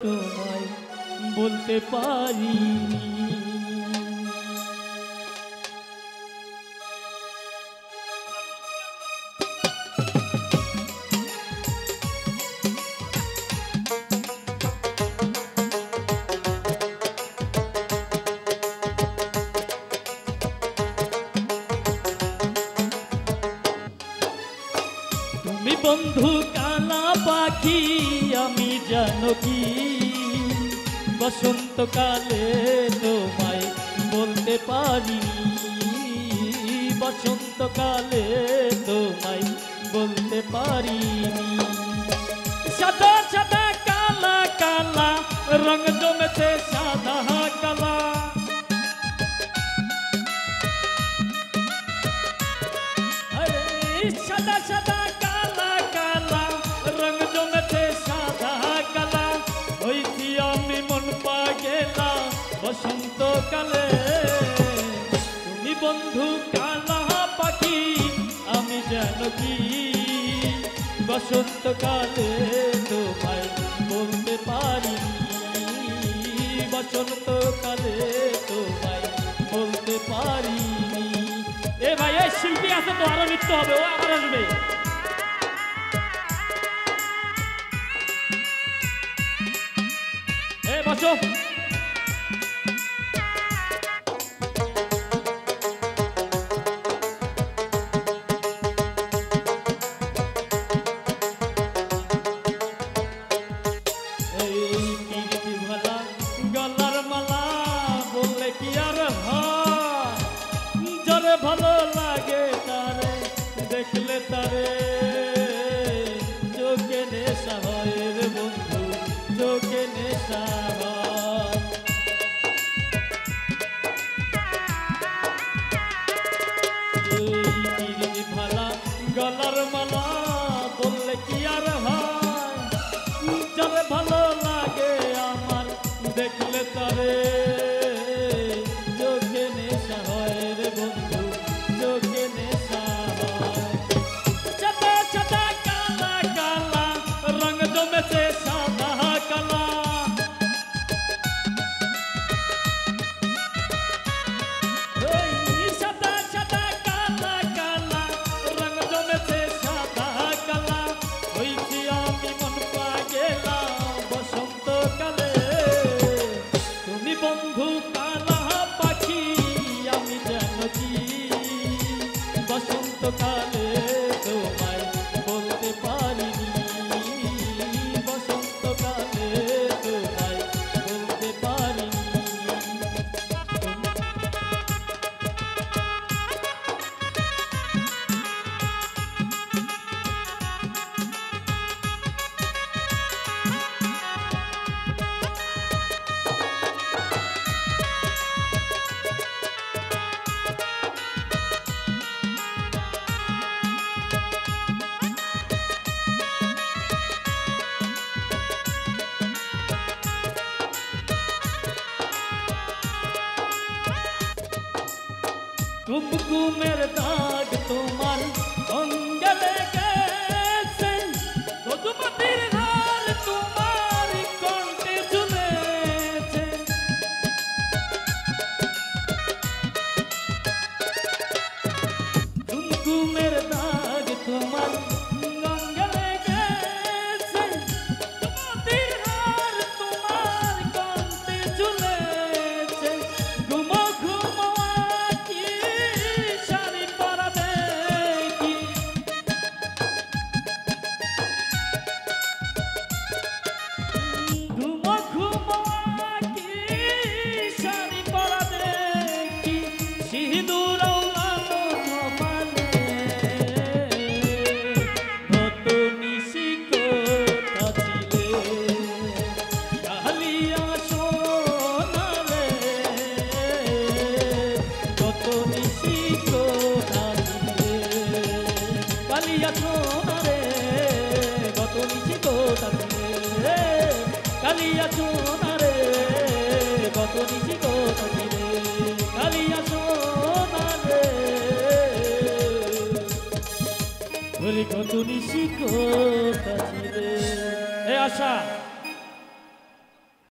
তোমায় বলতে পারিনি। তুমি বন্ধু কালা পাখি আমি জানো কি বসন্তকালে তোমায় বলতে পারিনি, বসন্তকালে তোমায় বলতে পারিনি। সাদা সাদা কালা কালা রং জমেছে সাদা কালা, সাদা সাদা কালা কালা রং জমেছে সাদা কালা। হইছি আমি মন পা গেলা বসন্তকালে। তুমি বন্ধু কালা পাখি আমি জানো কি বসন্তকালে তোমায় বলতে পারিনি, বসন্তকালে তোমায় বলতে পারিনি। এ ভাই এই শিল্পী আছে তো আরো নৃত্য হবে, ও আবার আসবে। এ বসো। এই পিরিতি ভালা গলার মালা বললে কি আর হয়, যারে ভালো লাগে তারে দেখলে তারে চোখে নেশা হয় রে বন্ধু, চোখে নেশা হয়। এই পিরিতি ভালা গলার মালা বললে কি আর হয়, যারে ভালো লাগে আমার দেখলে তারে চোখে নেশা হয় রে বন্ধু, চোখে নেশা হয়। সাদা সাদা কালা কালা রং জমেছে সাদা কালা, সাদা সাদা কালা কালা রং জমেছে সাদা কালা। হইছি আমি মন পা গেলা বসন্তকালে। তুমি বন্ধু কালা পাখি আমি জানো কি বসন্তকালে তোমায় বলতে পারিনি, বসন্তকালে তোমায় বলতে পারিনি। কুমকুমের দাগ তোমার অঙ্গে লেগেছে, মধুমতির হার তোমার কণ্ঠে ঝুলেছে। কুমকুমের দাগ তোমার অঙ্গে লেগেছে, মধুমতির হার তোমার কণ্ঠে ঝুলেছে। ঘুমো ঘুমো কালিয়া সোনারে গত নিচি কোথায়, কালিয়া সোনারে গত নিচি কোথায়, কালিয়া সোনারে কত নিশি কোথা ছিলে। এ আশা